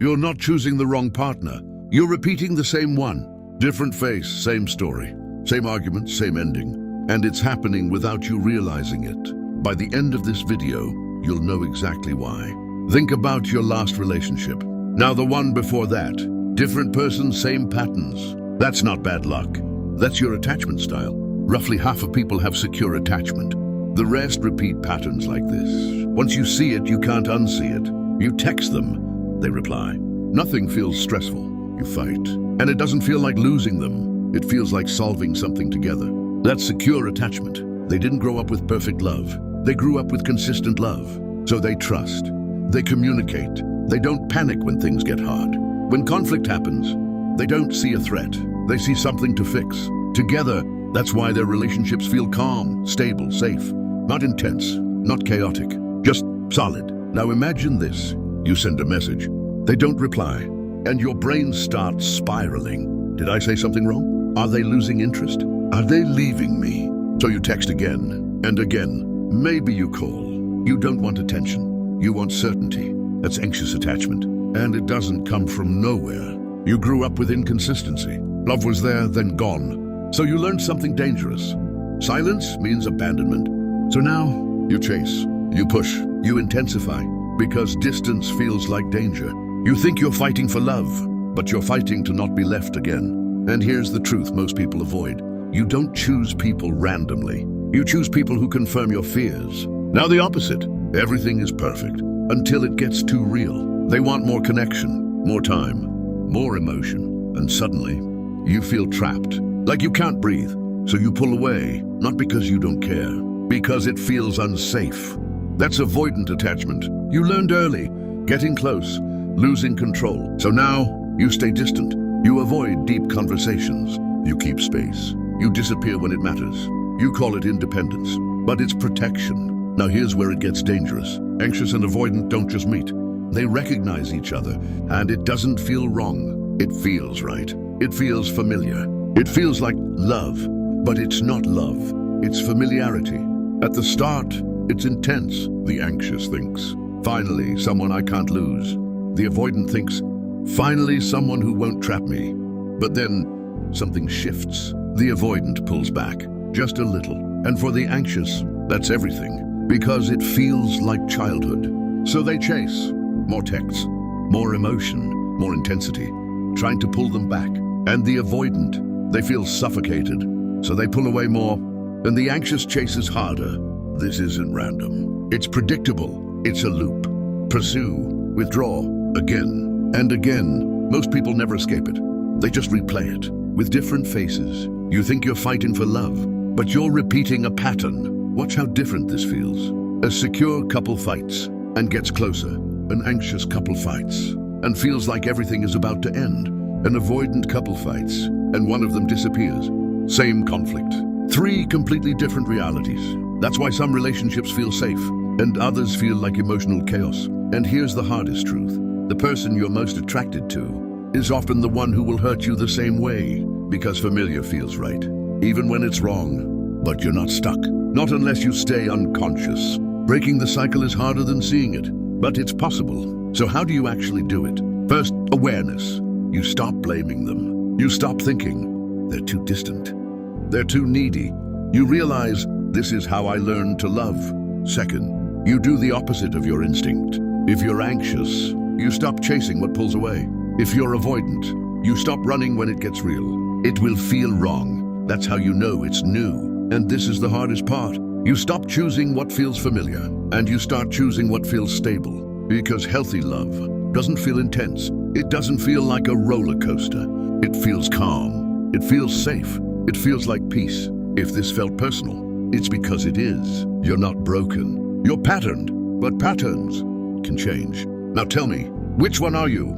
You're not choosing the wrong partner. You're repeating the same one. Different face, same story. Same argument, same ending. And it's happening without you realizing it. By the end of this video, you'll know exactly why. Think about your last relationship. Now the one before that. Different person, same patterns. That's not bad luck. That's your attachment style. Roughly half of people have secure attachment. The rest repeat patterns like this. Once you see it, you can't unsee it. You text them, they reply. Nothing feels stressful. You fight. And it doesn't feel like losing them. It feels like solving something together. That's secure attachment. They didn't grow up with perfect love. They grew up with consistent love. So they trust. They communicate. They don't panic when things get hard. When conflict happens, they don't see a threat. They see something to fix. Together, that's why their relationships feel calm, stable, safe. Not intense, not chaotic, just solid. Now imagine this. You send a message. They don't reply. And your brain starts spiraling. Did I say something wrong? Are they losing interest? Are they leaving me? So you text again and again. Maybe you call. You don't want attention. You want certainty. That's anxious attachment. And it doesn't come from nowhere. You grew up with inconsistency. Love was there, then gone. So you learned something dangerous. Silence means abandonment. So now you chase, you push, you intensify. Because distance feels like danger. You think you're fighting for love, but you're fighting to not be left again. And here's the truth most people avoid. You don't choose people randomly. You choose people who confirm your fears. Now the opposite. Everything is perfect until it gets too real. They want more connection, more time, more emotion. And suddenly, you feel trapped, like you can't breathe. So you pull away, not because you don't care, because it feels unsafe. That's avoidant attachment. You learned early, getting close, losing control. So now, you stay distant. You avoid deep conversations. You keep space. You disappear when it matters. You call it independence, but it's protection. Now here's where it gets dangerous. Anxious and avoidant don't just meet. They recognize each other, and it doesn't feel wrong. It feels right. It feels familiar. It feels like love, but it's not love. It's familiarity. At the start, it's intense. The anxious thinks, finally, someone I can't lose. The avoidant thinks, finally, someone who won't trap me. But then, something shifts. The avoidant pulls back, just a little. And for the anxious, that's everything, because it feels like childhood. So they chase. More texts, more emotion, more intensity, trying to pull them back. And the avoidant, they feel suffocated, so they pull away more. And the anxious chases harder. This isn't random. It's predictable. It's a loop. Pursue, withdraw, again and again. Most people never escape it. They just replay it with different faces. You think you're fighting for love, but you're repeating a pattern. Watch how different this feels. A secure couple fights and gets closer. An anxious couple fights and feels like everything is about to end. An avoidant couple fights and one of them disappears. Same conflict. 3 completely different realities. That's why some relationships feel safe and others feel like emotional chaos. And here's the hardest truth. The person you're most attracted to is often the one who will hurt you the same way, because familiar feels right, even when it's wrong. But you're not stuck. Not unless you stay unconscious. Breaking the cycle is harder than seeing it, but it's possible. So how do you actually do it? First, awareness. You stop blaming them. You stop thinking, they're too distant. They're too needy. You realize, this is how I learned to love. Second, you do the opposite of your instinct. If you're anxious, you stop chasing what pulls away. If you're avoidant, you stop running when it gets real. It will feel wrong. That's how you know it's new. And this is the hardest part. You stop choosing what feels familiar, and you start choosing what feels stable. Because healthy love doesn't feel intense. It doesn't feel like a roller coaster. It feels calm. It feels safe. It feels like peace. If this felt personal, it's because it is. You're not broken. You're patterned, but patterns can change. Now tell me, which one are you?